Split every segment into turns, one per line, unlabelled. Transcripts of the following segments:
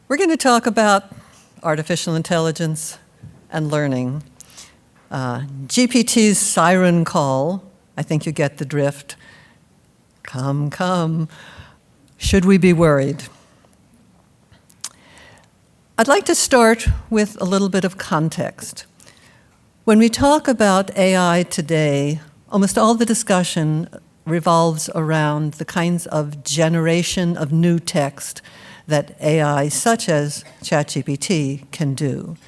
We're going to talk about artificial intelligence and learning. GPT's siren call, I think you get the drift. Come, come. Should we be worried? I'd like to start with a little bit of context. When we talk about AI today, almost all the discussion revolves around the kinds of generation of new text that AI, such as ChatGPT, can do.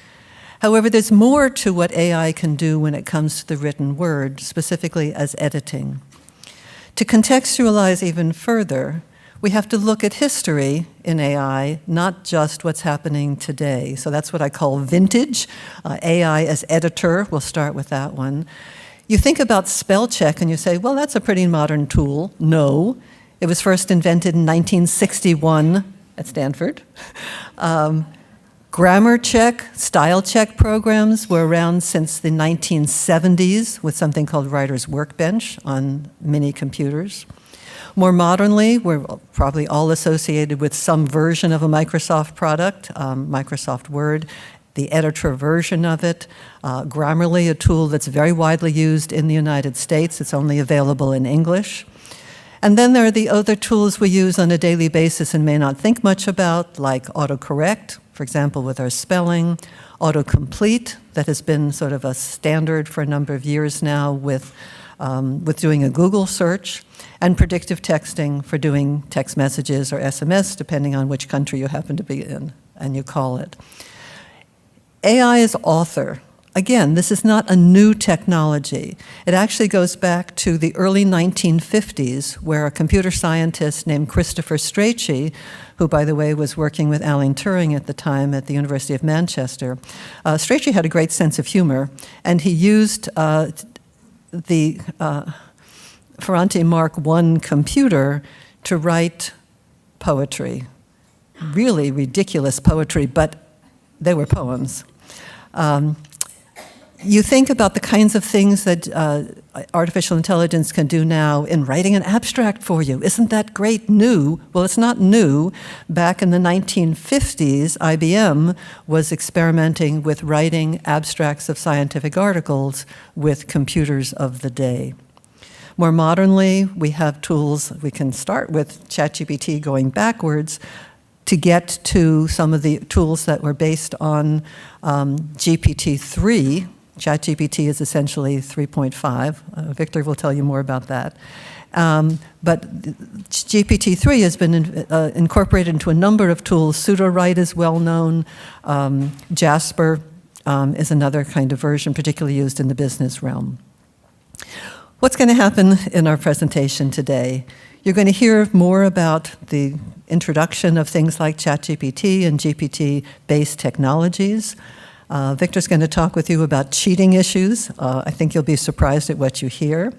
However, there's more to what AI can do when it comes to the written word, specifically as editing. To contextualize even further, we have to look at history in AI, not just what's happening today. So that's what I call vintage. AI as editor, we'll start with that one. You think about spell check and you say, well, that's a pretty modern tool. No, it was first invented in 1961 at Stanford. Grammar check, style check programs were around since the 1970s with something called Writer's Workbench on mini computers. More modernly, we're probably all associated with some version of a Microsoft product, Microsoft Word, the editor version of it. Grammarly, a tool that's very widely used in the United States. It's only available in English. And then there are the other tools we use on a daily basis and may not think much about, like autocorrect, for example, with our spelling, autocomplete, that has been sort of a standard for a number of years now with doing a Google search, and predictive texting for doing text messages or SMS, depending on which country you happen to be in, and you call it. AI is author. Again, this is not a new technology. It actually goes back to the early 1950s, where a computer scientist named Christopher Strachey, who, by the way, was working with Alan Turing at the time at the University of Manchester. Strachey had a great sense of humor, and he used the Ferranti Mark I computer to write poetry. Really ridiculous poetry, but they were poems. You think about the kinds of things that artificial intelligence can do now in writing an abstract for you. Isn't that great? New? Well, it's not new. Back in the 1950s, IBM was experimenting with writing abstracts of scientific articles with computers of the day. More modernly, we have tools. We can start with ChatGPT going backwards to get to some of the tools that were based on GPT-3. ChatGPT is essentially 3.5. Victor will tell you more about that. But GPT-3 has been incorporated into a number of tools. Pseudo-Write is well known. Jasper is another kind of version, particularly used in the business realm. What's going to happen in our presentation today? You're going to hear more about the introduction of things like ChatGPT and GPT-based technologies. Victor's going to talk with you about cheating issues. I think you'll be surprised at what you hear.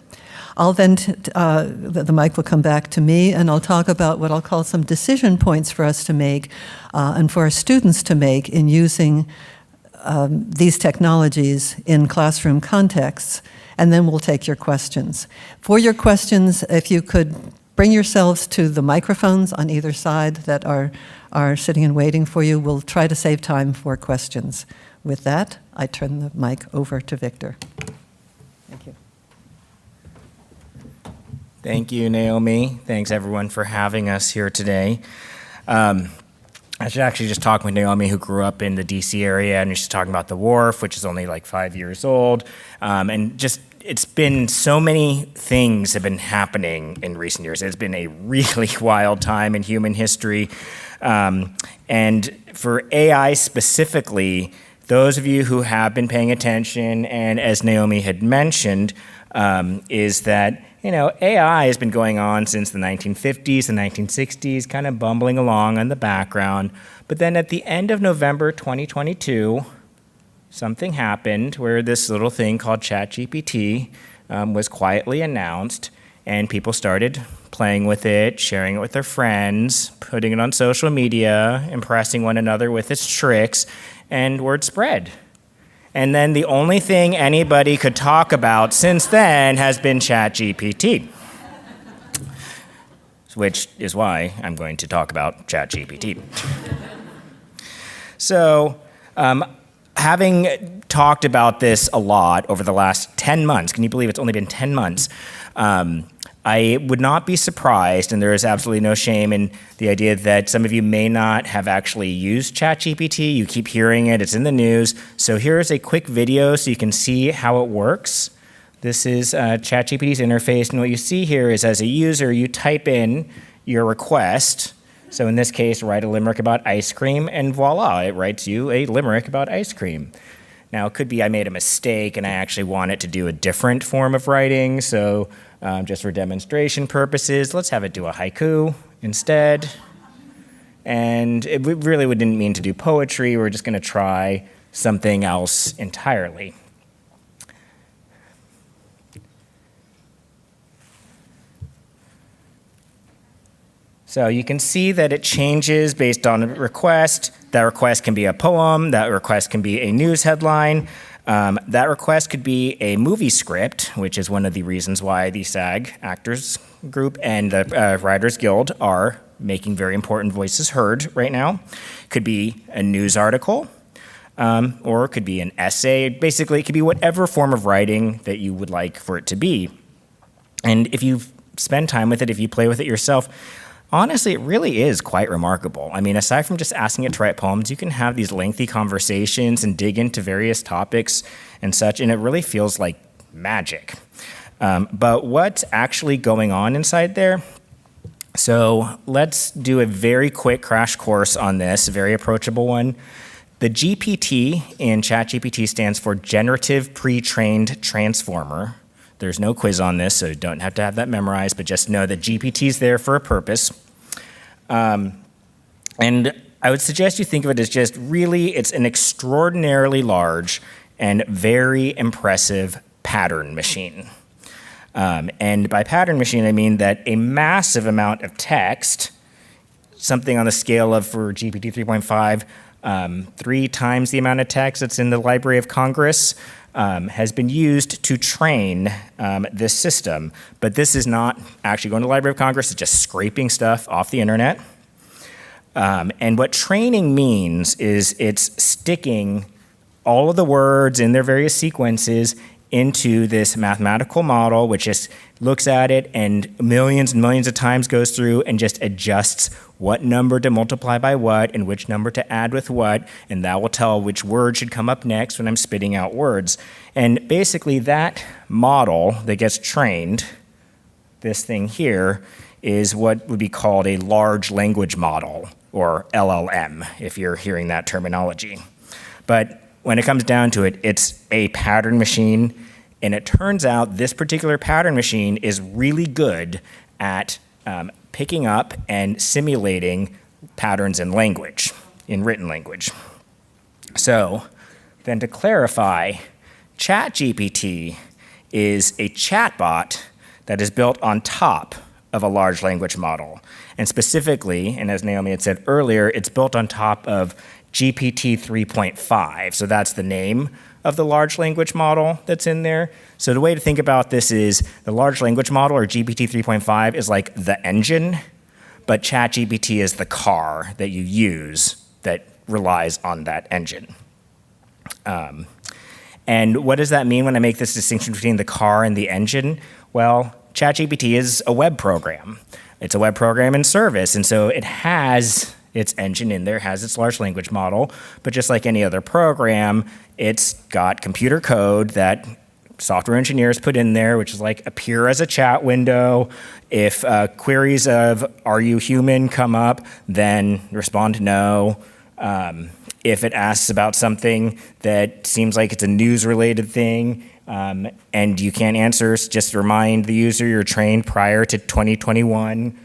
I'll then, the mic will come back to me, and I'll talk about what I'll call some decision points for us to make and for our students to make in using these technologies in classroom contexts, and then we'll take your questions. For your questions, if you could bring yourselves to the microphones on either side that are sitting and waiting for you, we'll try to save time for questions. With that, I turn the mic over to Victor. Thank you.
Thank you, Naomi. Thanks, everyone, for having us here today. I should actually just talk with Naomi, who grew up in the D.C. area, and she's talking about the wharf, which is only like 5 years old. And just, it's been so many things have been happening in recent years. It's been a really wild time in human history. And for AI specifically, those of you who have been paying attention, and as Naomi had mentioned, is that AI has been going on since the 1950s and 1960s, kind of bumbling along in the background. But then at the end of November 2022, something happened where this little thing called ChatGPT was quietly announced, and people started playing with it, sharing it with their friends, putting it on social media, impressing one another with its tricks, and word spread. And then the only thing anybody could talk about since then has been ChatGPT, which is why I'm going to talk about ChatGPT. So, having talked about this a lot over the last 10 months, can you believe it's only been 10 months? I would not be surprised, and there is absolutely no shame in the idea that some of you may not have actually used ChatGPT. You keep hearing it, it's in the news. So here's a quick video so you can see how it works. This is ChatGPT's interface, and what you see here is as a user, you type in your request. So in this case, write a limerick about ice cream, and voila, it writes you a limerick about ice cream. Now, it could be I made a mistake and I actually want it to do a different form of writing, so just for demonstration purposes, let's have it do a haiku instead. And we really didn't mean to do poetry, we're just gonna try something else entirely. So you can see that it changes based on a request. That request can be a poem, that request can be a news headline, that request could be a movie script, which is one of the reasons why the SAG Actors Group and the Writers Guild are making very important voices heard right now. Could be a news article, or it could be an essay. Basically, it could be whatever form of writing that you would like for it to be. And if you spend time with it, if you play with it yourself, honestly, it really is quite remarkable. I mean, aside from just asking it to write poems, you can have these lengthy conversations and dig into various topics and such, and it really feels like magic. But what's actually going on inside there? So let's do a very quick crash course on this, a very approachable one. The GPT in ChatGPT stands for Generative Pre-trained Transformer. There's no quiz on this, so you don't have to have that memorized, but just know that GPT is there for a purpose. And I would suggest you think of it as just really, it's an extraordinarily large and very impressive pattern machine. And by pattern machine, I mean that a massive amount of text, something on the scale of, for GPT 3.5, 3 times the amount of text that's in the Library of Congress, has been used to train this system. But this is not actually going to the Library of Congress, it's just scraping stuff off the internet. And what training means is it's sticking all of the words in their various sequences into this mathematical model, which just looks at it and millions of times goes through and just adjusts what number to multiply by what and which number to add with what, and that will tell which word should come up next when I'm spitting out words. And basically that model that gets trained, this thing here, is what would be called a large language model, or LLM, if you're hearing that terminology. But when it comes down to it, it's a pattern machine, and it turns out this particular pattern machine is really good at picking up and simulating patterns in language, in written language. So then to clarify, ChatGPT is a chatbot that is built on top of a large language model. And specifically, and as Naomi had said earlier, it's built on top of GPT 3.5. So that's the name of the large language model that's in there. So the way to think about this is the large language model, or GPT 3.5, is like the engine, but ChatGPT is the car that you use that relies on that engine. And what does that mean when I make this distinction between the car and the engine? Well, ChatGPT is a web program. It's a web program in service, and so it has its engine in there, has its large language model, but just like any other program, it's got computer code that software engineers put in there, which is like appear as a chat window. If queries of "are you human" come up, then respond no. If it asks about something that seems like it's a news-related thing, and you can't answer, just remind the user you're trained prior to 2021.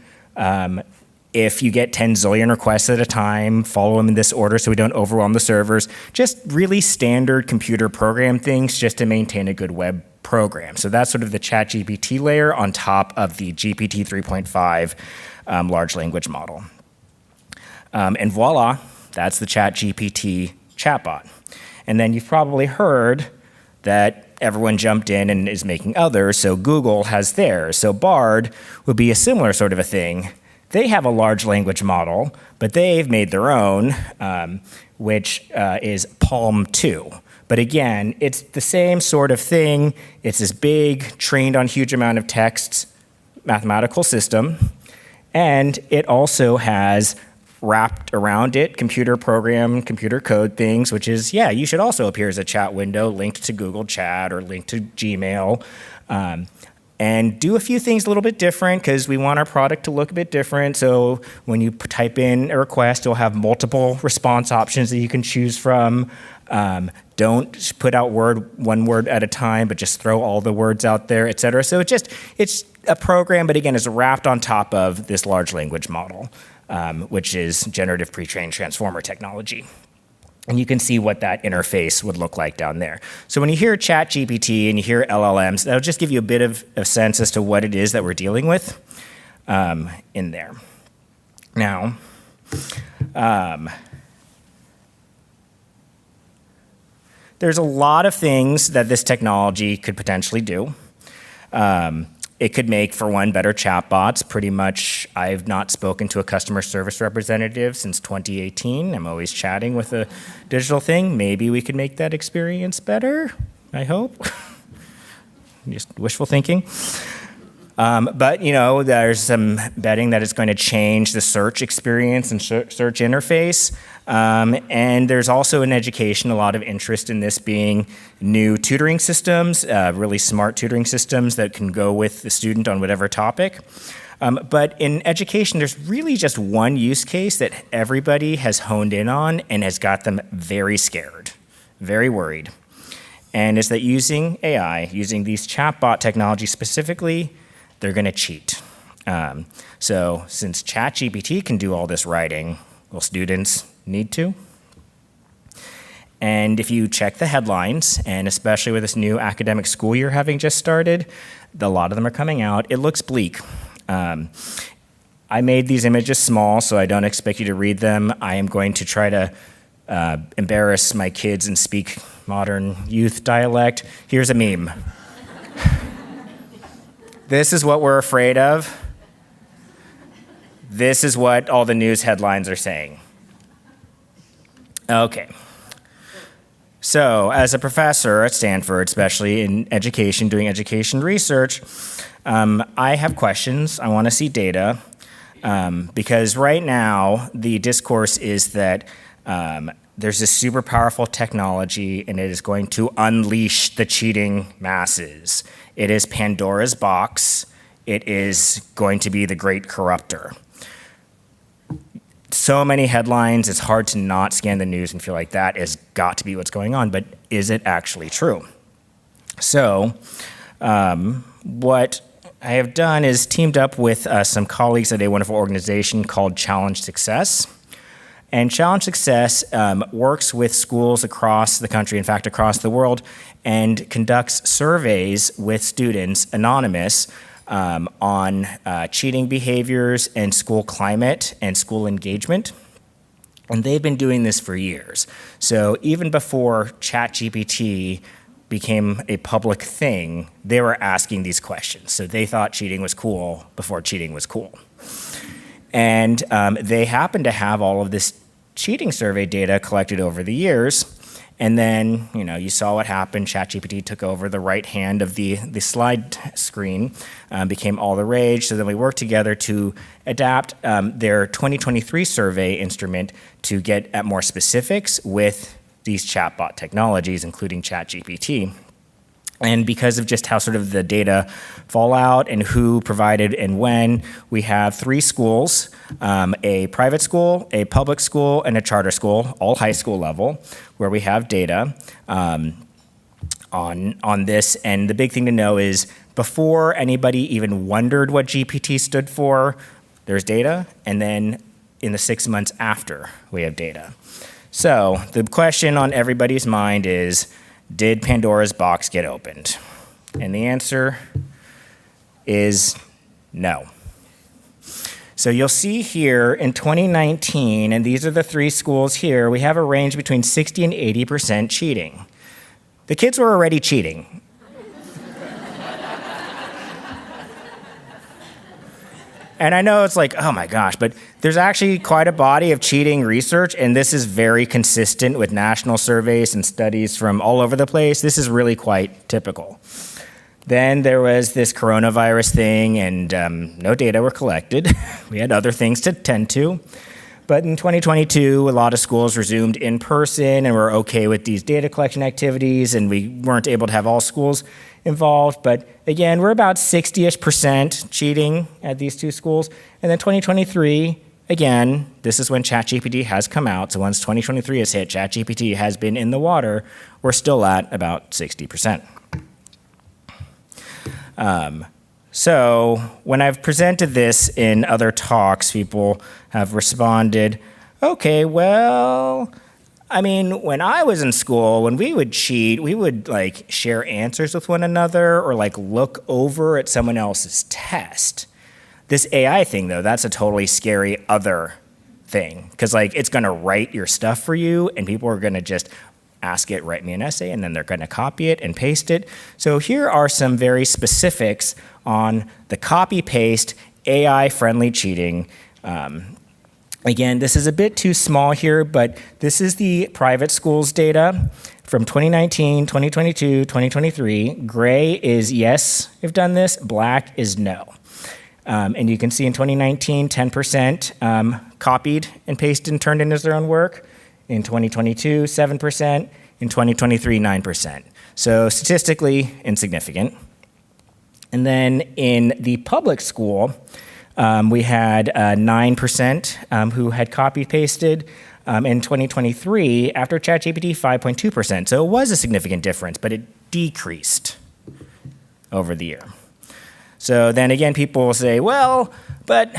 If you get 10 zillion requests at a time, follow them in this order so we don't overwhelm the servers. Just really standard computer program things just to maintain a good web program. So that's sort of the ChatGPT layer on top of the GPT 3.5 large language model. And voila, that's the ChatGPT chatbot. And then you've probably heard that everyone jumped in and is making others, so Google has theirs. So Bard would be a similar sort of a thing They have a large language model, but they've made their own, which is Palm 2. But again, it's the same sort of thing. It's this big, trained on huge amount of text mathematical system. And it also has wrapped around it computer program, computer code things, which is, yeah, you should also appear as a chat window linked to Google Chat or linked to Gmail. And do a few things a little bit different because we want our product to look a bit different. So when you type in a request, you'll have multiple response options that you can choose from. Don't put out one word at a time, but just throw all the words out there, et cetera. So it's a program, but again, it's wrapped on top of this large language model, which is generative pre-trained transformer technology. And you can see what that interface would look like down there. So when you hear ChatGPT and you hear LLMs, that'll just give you a bit of a sense as to what it is that we're dealing with in there. Now, there's a lot of things that this technology could potentially do. It could make, for one, better chatbots. Pretty much, I've not spoken to a customer service representative since 2018. I'm always chatting with a digital thing. Maybe we could make that experience better, I hope. Just wishful thinking. But, there's some betting that it's going to change the search experience and search interface. And there's also in education a lot of interest in this being new tutoring systems, really smart tutoring systems that can go with the student on whatever topic. But in education, there's really just one use case that everybody has honed in on and has got them very scared, very worried. And is that using AI, using these chatbot technologies specifically, they're going to cheat. So since ChatGPT can do all this writing, will students need to? And if you check the headlines, and especially with this new academic school year having just started, a lot of them are coming out. It looks bleak. I made these images small, so I don't expect you to read them. I am going to try to embarrass my kids and speak modern youth dialect. Here's a meme. This is what we're afraid of. This is what all the news headlines are saying. Okay. So, as a professor at Stanford, especially in education, doing education research, I have questions. I want to see data. Because right now, the discourse is that there's this super powerful technology and it is going to unleash the cheating masses. It is Pandora's box. It is going to be the great corrupter. So many headlines, it's hard to not scan the news and feel like that has got to be what's going on, but is it actually true? So what I have done is teamed up with some colleagues at a wonderful organization called Challenge Success. And Challenge Success works with schools across the country, in fact, across the world, and conducts surveys with students, anonymous, on cheating behaviors and school climate and school engagement. And they've been doing this for years. So even before ChatGPT became a public thing, they were asking these questions. So they thought cheating was cool before cheating was cool. And they happen to have all of this cheating survey data collected over the years. And then, you saw what happened. ChatGPT took over the right hand of the slide screen, became all the rage. So then we worked together to adapt their 2023 survey instrument to get at more specifics with these chatbot technologies, including ChatGPT. And because of just how sort of the data fall out and who provided and when, we have 3 schools, a private school, a public school, and a charter school, all high school level, where we have data on this. And the big thing to know is before anybody even wondered what GPT stood for, there's data, and then in the 6 months after, we have data. So the question on everybody's mind is, did Pandora's box get opened? And the answer is no. So you'll see here in 2019, and these are the 3 schools here, we have a range between 60 and 80% cheating. The kids were already cheating. And I know it's like, oh my gosh, but there's actually quite a body of cheating research, and this is very consistent with national surveys and studies from all over the place. This is really quite typical. Then there was this coronavirus thing, and no data were collected. We had other things to tend to. But in 2022, a lot of schools resumed in person and were okay with these data collection activities, and we weren't able to have all schools involved. But again, we're about 60-ish% cheating at these two schools. And then 2023, again, this is when ChatGPT has come out. So once 2023 has hit, ChatGPT has been in the water. We're still at about 60%. So when I've presented this in other talks, people have responded, okay, well, I mean, when I was in school, when we would cheat, we would like share answers with one another or like look over at someone else's test. This AI thing, though, that's a totally scary other thing, because like it's going to write your stuff for you, and people are going to just ask it, write me an essay, and then they're going to copy it and paste it. So here are some very specifics on the copy-paste AI-friendly cheating. Again, this is a bit too small here, but this is the private schools data from 2019, 2022, 2023. Gray is yes, we've done this. Black is no. And you can see in 2019, 10% copied and pasted and turned into their own work. In 2022, 7%. In 2023, 9%. So statistically insignificant. And then in the public school, we had 9% who had copy-pasted. In 2023, after ChatGPT, 5.2%. So it was a significant difference, but it decreased over the year. So then again, people will say, well, but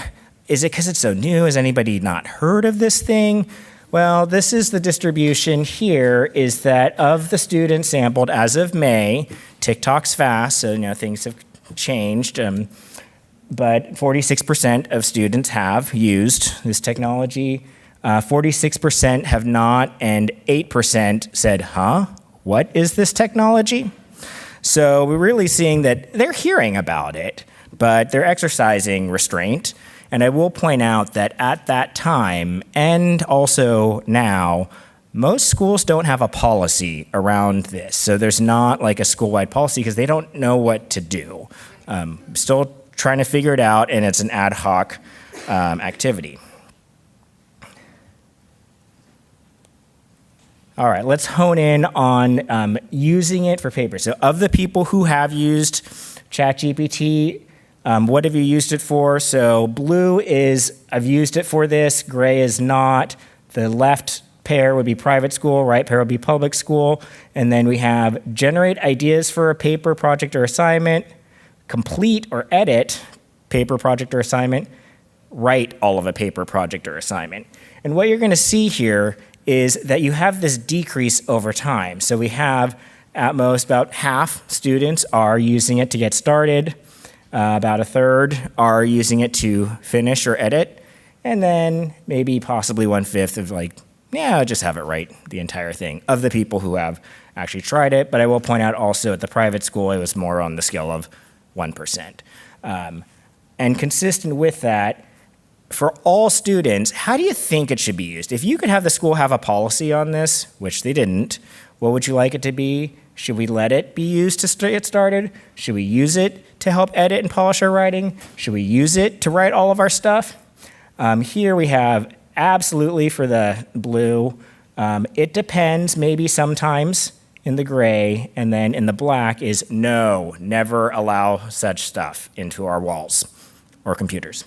is it because it's so new? Has anybody not heard of this thing? Well, this is the distribution here, is that of the students sampled as of May, TikTok's fast, so things have changed, but 46% of students have used this technology, 46% have not, and 8% said, huh, what is this technology? So we're really seeing that they're hearing about it, but they're exercising restraint. And I will point out that at that time, and also now, most schools don't have a policy around this. So there's not like a school-wide policy because they don't know what to do. Still trying to figure it out, and it's an ad hoc activity. All right, let's hone in on using it for papers. So of the people who have used ChatGPT, what have you used it for? So blue is, I've used it for this. Gray is not. The left pair would be private school. Right pair would be public school. And then we have generate ideas for a paper, project, or assignment. Complete or edit paper, project, or assignment. Write all of a paper, project, or assignment. And what you're going to see here is that you have this decrease over time. So we have at most about half students are using it to get started. About a third are using it to finish or edit, and then maybe possibly 1/5 of like, yeah, I'll just have it write the entire thing of the people who have actually tried it. But I will point out also at the private school, it was more on the scale of 1%. And consistent with that, for all students, how do you think it should be used? If you could have the school have a policy on this, which they didn't, what would you like it to be? Should we let it be used to get started? Should we use it to help edit and polish our writing? Should we use it to write all of our stuff? Here we have absolutely for the blue. It depends, maybe sometimes in the gray, and then in the black is no, never allow such stuff into our walls or computers.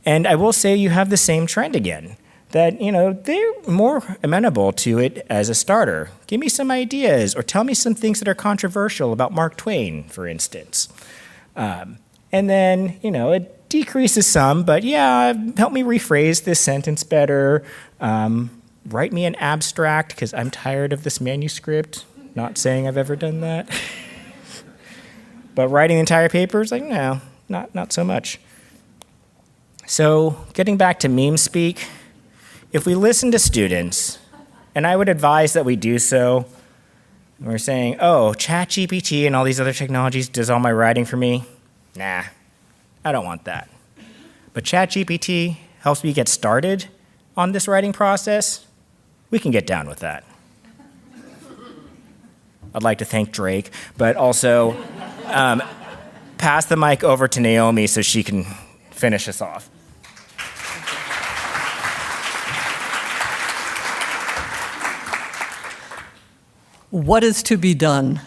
And I will say you have the same trend again, that they're more amenable to it as a starter. Give me some ideas, or tell me some things that are controversial about Mark Twain, for instance. And then, it decreases some, but yeah, help me rephrase this sentence better. Write me an abstract, because I'm tired of this manuscript. Not saying I've ever done that. But writing the entire paper is like, no, not so much. So getting back to meme speak, if we listen to students, and I would advise that we do so, we're saying, oh, ChatGPT and all these other technologies does all my writing for me. Nah, I don't want that. but ChatGPT helps me get started on this writing process, we can get down with that. I'd like to thank Drake, but also pass the mic over to Naomi so she can finish us off.
What is to be done?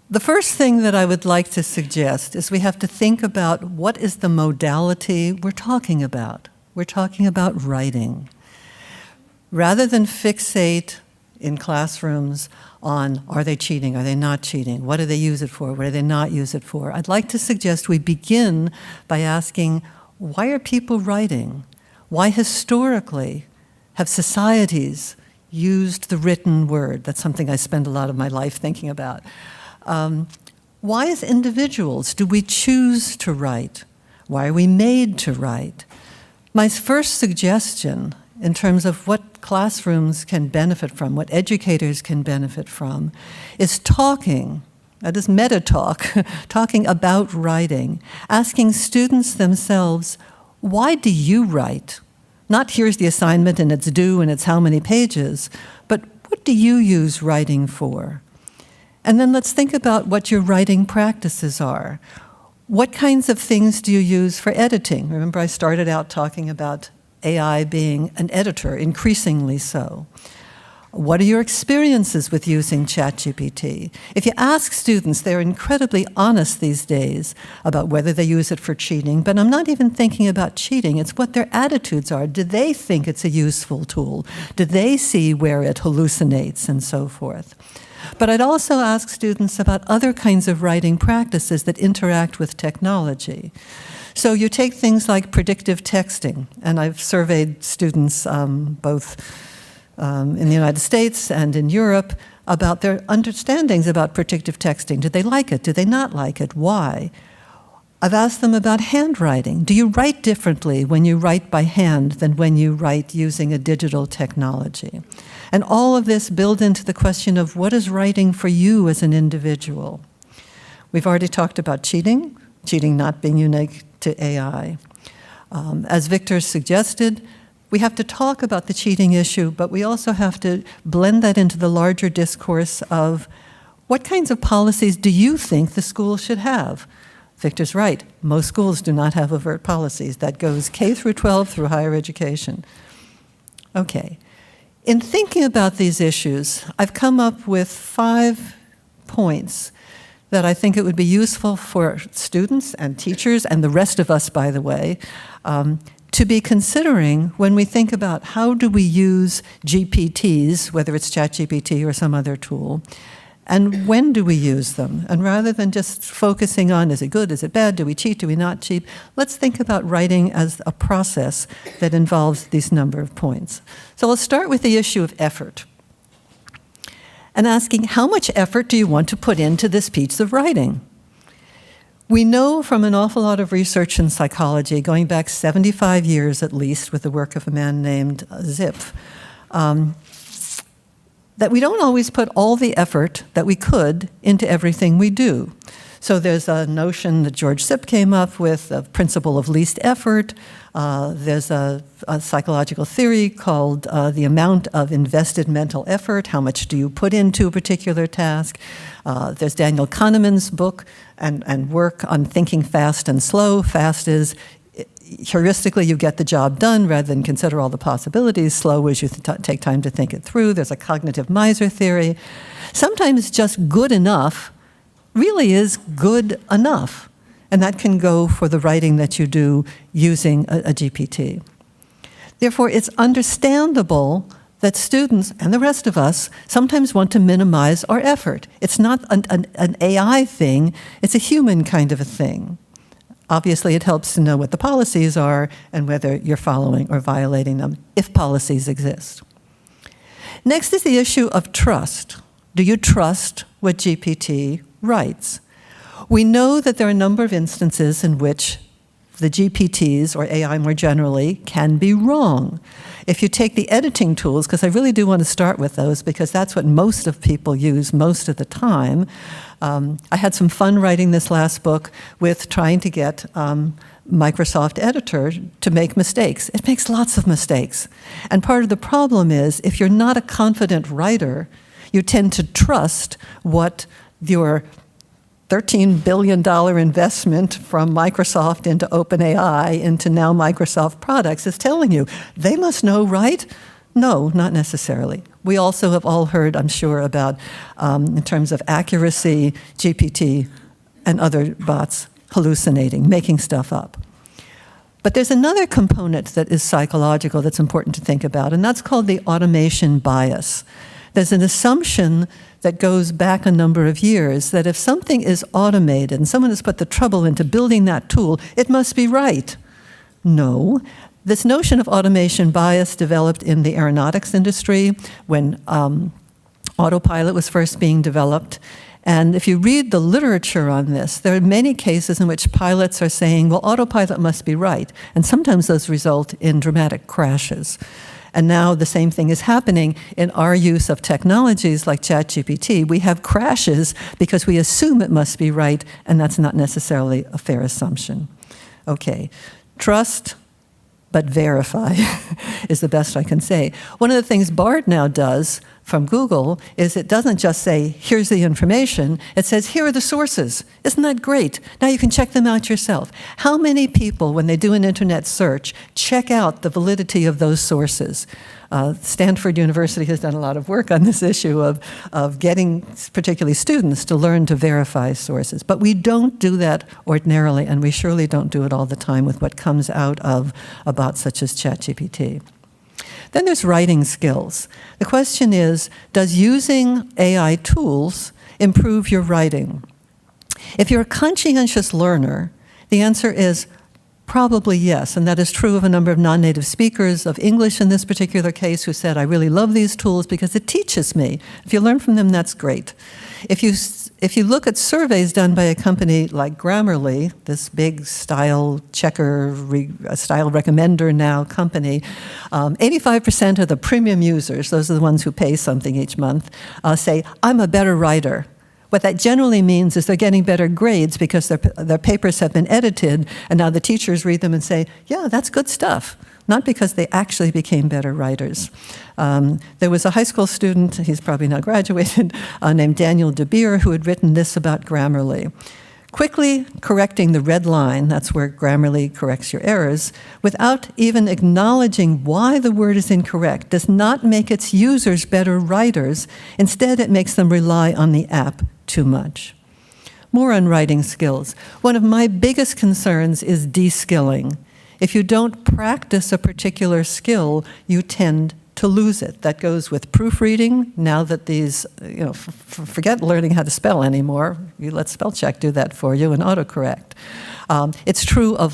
The first thing that I would like to suggest is we have to think about what is the modality we're talking about. We're talking about writing. Rather than fixate in classrooms on are they cheating, are they not cheating, what do they use it for, what do they not use it for, I'd like to suggest we begin by asking, why are people writing? Why historically have societies used the written word? That's something I spend a lot of my life thinking about. Why as individuals do we choose to write? Why are we made to write? My first suggestion in terms of what classrooms can benefit from, what educators can benefit from, is talking, that is meta talk, talking about writing, asking students themselves, why do you write? Not here's the assignment and it's due and it's how many pages, but what do you use writing for? And then let's think about what your writing practices are. What kinds of things do you use for editing? Remember, I started out talking about AI being an editor, increasingly so. What are your experiences with using ChatGPT? If you ask students, they're incredibly honest these days about whether they use it for cheating, but I'm not even thinking about cheating. It's what their attitudes are. Do they think it's a useful tool? Do they see where it hallucinates and so forth? But I'd also ask students about other kinds of writing practices that interact with technology. So you take things like predictive texting, and I've surveyed students both in the United States and in Europe about their understandings about predictive texting. Do they like it? Do they not like it? Why? I've asked them about handwriting. Do you write differently when you write by hand than when you write using a digital technology? And all of this build into the question of what is writing for you as an individual? We've already talked about cheating not being unique to AI. As Victor suggested, we have to talk about the cheating issue, but we also have to blend that into the larger discourse of what kinds of policies do you think the school should have? Victor's right. Most schools do not have overt policies. That goes K through 12 through higher education. Okay. In thinking about these issues, I've come up with 5 points that I think it would be useful for students and teachers, and the rest of us, by the way, to be considering when we think about how do we use GPTs, whether it's ChatGPT or some other tool, and when do we use them? And rather than just focusing on, is it good, is it bad, do we cheat, do we not cheat, let's think about writing as a process that involves these number of points. So let's start with the issue of effort, and asking how much effort do you want to put into this piece of writing? We know from an awful lot of research in psychology, going back 75 years at least with the work of a man named Zipf, that we don't always put all the effort that we could into everything we do. So there's a notion that George Zipf came up with, the principle of least effort. There's a psychological theory called the amount of invested mental effort. How much do you put into a particular task? There's Daniel Kahneman's book and work on thinking fast and slow. Fast is heuristically you get the job done rather than consider all the possibilities. Slow is you take time to think it through. There's a cognitive miser theory. Sometimes just good enough really is good enough. And that can go for the writing that you do using a GPT. Therefore, it's understandable that students and the rest of us sometimes want to minimize our effort. It's not an AI thing, it's a human kind of a thing. Obviously, it helps to know what the policies are and whether you're following or violating them, if policies exist. Next is the issue of trust. Do you trust what GPT writes? We know that there are a number of instances in which the GPTs, or AI more generally, can be wrong. If you take the editing tools, because I really do want to start with those because that's what most of people use most of the time. I had some fun writing this last book with trying to get Microsoft editor to make mistakes. It makes lots of mistakes. And part of the problem is, if you're not a confident writer, you tend to trust what your $13 billion investment from Microsoft into OpenAI, into now Microsoft products, is telling you. They must know, right? No, not necessarily. We also have all heard, I'm sure, about, in terms of accuracy, GPT and other bots hallucinating, making stuff up. But there's another component that is psychological that's important to think about, and that's called the automation bias. There's an assumption that goes back a number of years that if something is automated and someone has put the trouble into building that tool, it must be right. No. This notion of automation bias developed in the aeronautics industry when autopilot was first being developed. And if you read the literature on this, there are many cases in which pilots are saying, well, autopilot must be right. And sometimes those result in dramatic crashes. And now the same thing is happening in our use of technologies like ChatGPT. We have crashes because we assume it must be right, and that's not necessarily a fair assumption. Okay, trust but verify is the best I can say. One of the things Bard now does from Google is it doesn't just say, here's the information, it says, here are the sources. Isn't that great? Now you can check them out yourself. How many people, when they do an internet search, check out the validity of those sources? Stanford University has done a lot of work on this issue of getting particularly students to learn to verify sources. But we don't do that ordinarily, and we surely don't do it all the time with what comes out of a bot such as ChatGPT. Then there's writing skills. The question is, does using AI tools improve your writing? If you're a conscientious learner, the answer is probably yes, and that is true of a number of non-native speakers of English in this particular case who said, I really love these tools because it teaches me. If you learn from them, that's great. If you look at surveys done by a company like Grammarly, this big style checker, style recommender now company, 85% of the premium users, those are the ones who pay something each month, say, I'm a better writer. What that generally means is they're getting better grades because their papers have been edited, and now the teachers read them and say, yeah, that's good stuff. Not because they actually became better writers. There was a high school student, he's probably now graduated, named Daniel DeBeer, who had written this about Grammarly. Quickly correcting the red line, that's where Grammarly corrects your errors, without even acknowledging why the word is incorrect, does not make its users better writers. Instead, it makes them rely on the app too much. More on writing skills. One of my biggest concerns is de-skilling. If you don't practice a particular skill, you tend to lose it. That goes with proofreading. Now that these, forget learning how to spell anymore. You let spell check do that for you and autocorrect. It's true of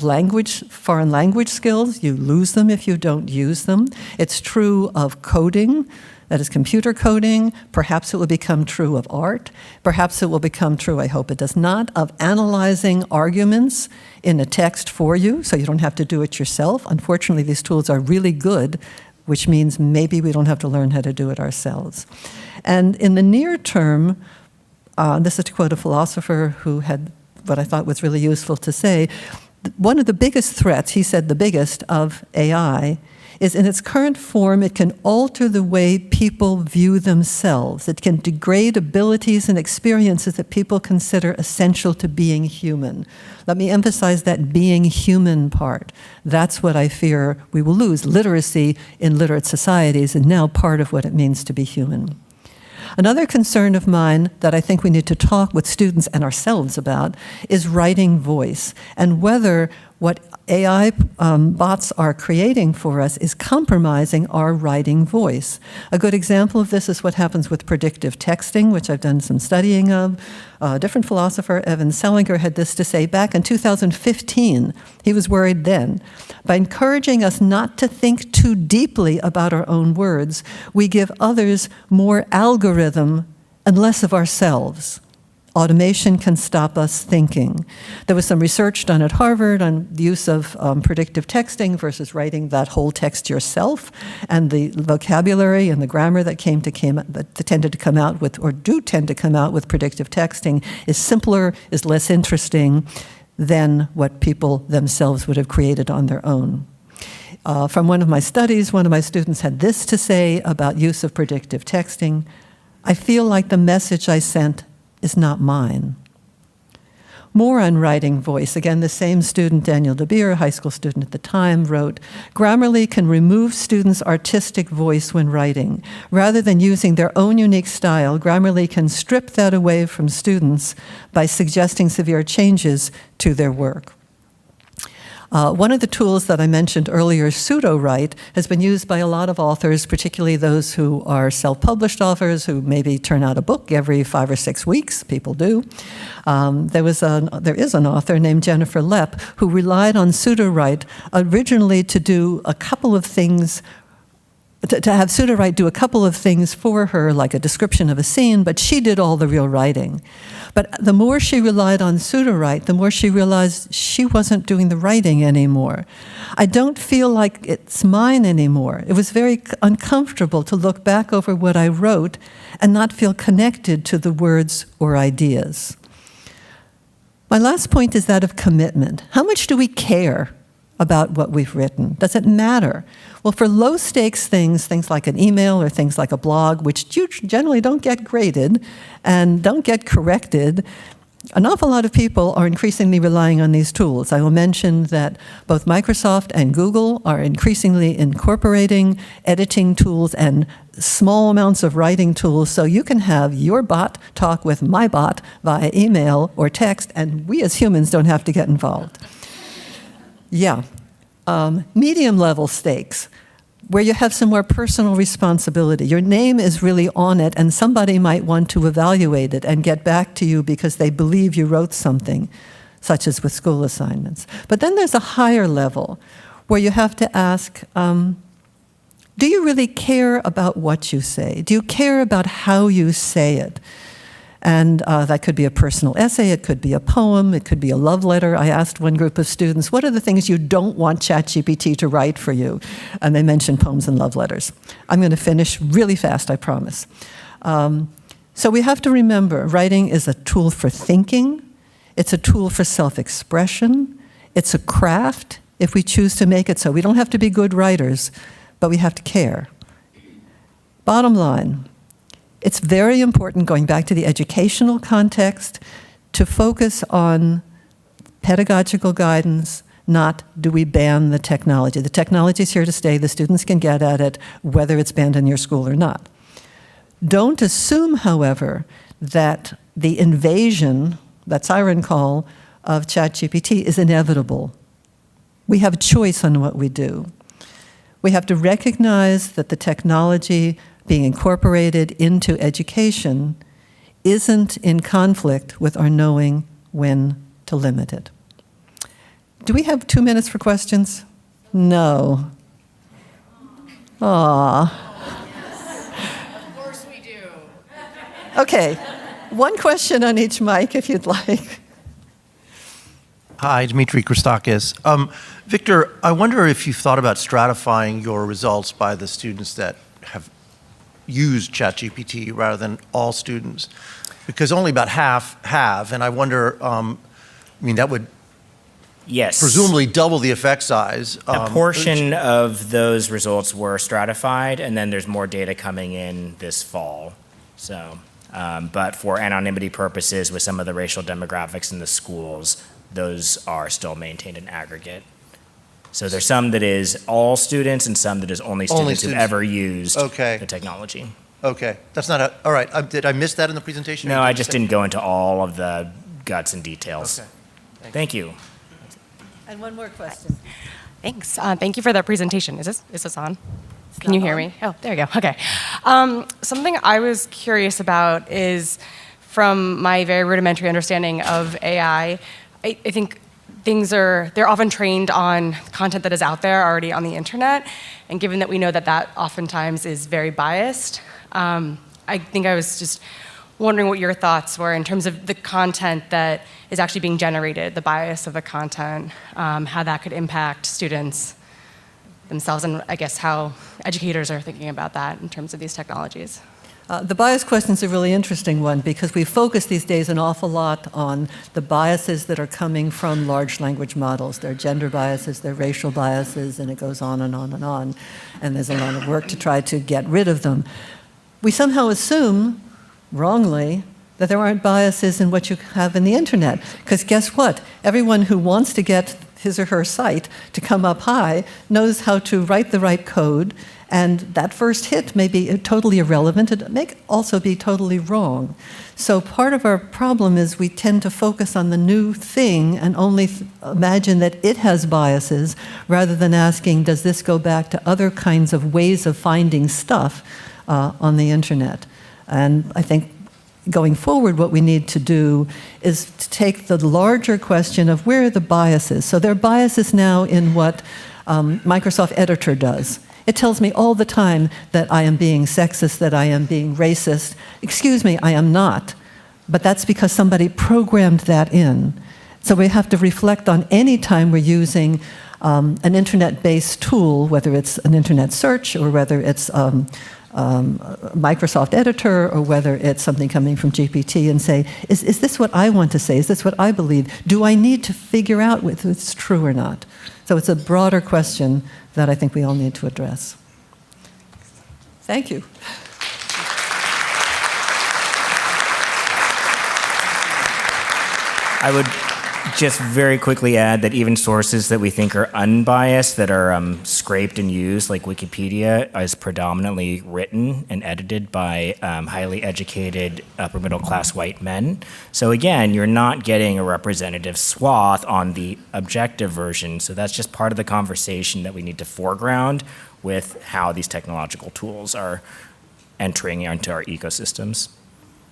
foreign language skills. You lose them if you don't use them. It's true of coding. That is computer coding. Perhaps it will become true of art. Perhaps it will become true, I hope it does not, of analyzing arguments in a text for you, so you don't have to do it yourself. Unfortunately, these tools are really good, which means maybe we don't have to learn how to do it ourselves. And in the near term, this is to quote a philosopher who had what I thought was really useful to say, one of the biggest threats, he said the biggest, of AI is in its current form, it can alter the way people view themselves. It can degrade abilities and experiences that people consider essential to being human. Let me emphasize that being human part. That's what I fear we will lose. Literacy in literate societies is now part of what it means to be human. Another concern of mine that I think we need to talk with students and ourselves about is writing voice, and whether what AI bots are creating for us is compromising our writing voice. A good example of this is what happens with predictive texting, which I've done some studying of. A different philosopher, Evan Selinger, had this to say back in 2015. He was worried then. By encouraging us not to think too deeply about our own words, we give others more algorithm and less of ourselves. Automation can stop us thinking. There was some research done at Harvard on the use of predictive texting versus writing that whole text yourself, and the vocabulary and the grammar that tended to come out with, or do tend to come out with predictive texting, is simpler, is less interesting. than what people themselves would have created on their own. From one of my studies, one of my students had this to say about use of predictive texting: "I feel like the message I sent is not mine." More on writing voice. Again, the same student, Daniel DeBeer, a high school student at the time, wrote, "Grammarly can remove students' artistic voice when writing. Rather than using their own unique style, Grammarly can strip that away from students by suggesting severe changes to their work." One of the tools that I mentioned earlier, pseudo-write, has been used by a lot of authors, particularly those who are self-published authors who maybe turn out a book every 5 or 6 weeks. People do. There is an author named Jennifer Lepp who relied on pseudo-write originally to do a couple of things, to have pseudo-write do a couple of things for her, like a description of a scene, but she did all the real writing. But the more she relied on pseudo-write, the more she realized she wasn't doing the writing anymore. "I don't feel like it's mine anymore. It was very uncomfortable to look back over what I wrote and not feel connected to the words or ideas." My last point is that of commitment. How much do we care about what we've written? Does it matter? Well, for low-stakes things like an email or things like a blog, which you generally don't get graded and don't get corrected, an awful lot of people are increasingly relying on these tools. I will mention that both Microsoft and Google are increasingly incorporating editing tools and small amounts of writing tools, so you can have your bot talk with my bot via email or text, and we as humans don't have to get involved. Yeah. Medium-level stakes, where you have some more personal responsibility. Your name is really on it, and somebody might want to evaluate it and get back to you because they believe you wrote something, such as with school assignments. But then there's a higher level, where you have to ask, do you really care about what you say? Do you care about how you say it? And that could be a personal essay, it could be a poem, it could be a love letter. I asked one group of students, what are the things you don't want ChatGPT to write for you? And they mentioned poems and love letters. I'm going to finish really fast, I promise. So we have to remember, writing is a tool for thinking, it's a tool for self-expression, it's a craft if we choose to make it so. We don't have to be good writers, but we have to care. Bottom line, it's very important, going back to the educational context, to focus on pedagogical guidance, not do we ban the technology. The technology is here to stay. The students can get at it, whether it's banned in your school or not. Don't assume, however, that the invasion, that Siren call, of ChatGPT is inevitable. We have a choice on what we do. We have to recognize that the technology being incorporated into education isn't in conflict with our knowing when to limit it. Do we have 2 minutes for questions? No. Aw.
Of course we do.
Okay, one question on each mic if you'd like.
Hi, Dmitry Christakis. Victor, I wonder if you've thought about stratifying your results by the students that have used ChatGPT rather than all students, because only about half have, and I wonder, that would
Yes.
presumably double the effect size.
A portion of those results were stratified, and then there's more data coming in this fall. So, but for anonymity purposes, with some of the racial demographics in the schools, those are still maintained in aggregate. So there's some that is all students and some that is only students who've ever used the technology.
Okay, that's not all right. Did I miss that in the presentation?
No, I just didn't go into all of the guts and details.
Okay.
Thank you.
And one more question.
Thanks. Thank you for that presentation. Is this on? Can you hear me? Oh, there you go. Okay. Something I was curious about is, from my very rudimentary understanding of AI, I think they're often trained on content that is out there already on the internet, and given that we know that that oftentimes is very biased, I think I was just wondering what your thoughts were in terms of the content that is actually being generated, the bias of the content, how that could impact students themselves, and I guess how educators are thinking about that in terms of these technologies.
The bias question is a really interesting one because we focus these days an awful lot on the biases that are coming from large language models. There are gender biases, there are racial biases, and it goes on and on and on. And there's a lot of work to try to get rid of them. We somehow assume, wrongly, that there aren't biases in what you have in the internet. Because guess what? Everyone who wants to get his or her site to come up high knows how to write the right code, and that first hit may be totally irrelevant. It may also be totally wrong. So part of our problem is we tend to focus on the new thing and only imagine that it has biases rather than asking, does this go back to other kinds of ways of finding stuff on the internet? And I think going forward, what we need to do is to take the larger question of where are the biases. So there are biases now in what Microsoft Editor does. It tells me all the time that I am being sexist, that I am being racist. Excuse me, I am not. But that's because somebody programmed that in. So we have to reflect on any time we're using an internet-based tool, whether it's an internet search or whether it's Microsoft Editor or whether it's something coming from GPT, and say, is this what I want to say? Is this what I believe? Do I need to figure out whether it's true or not? So it's a broader question that I think we all need to address. Thank you.
I would just very quickly add that even sources that we think are unbiased, that are scraped and used, like Wikipedia, is predominantly written and edited by highly educated upper middle class white men. So again, you're not getting a representative swath on the objective version. So that's just part of the conversation that we need to foreground with how these technological tools are entering into our ecosystems.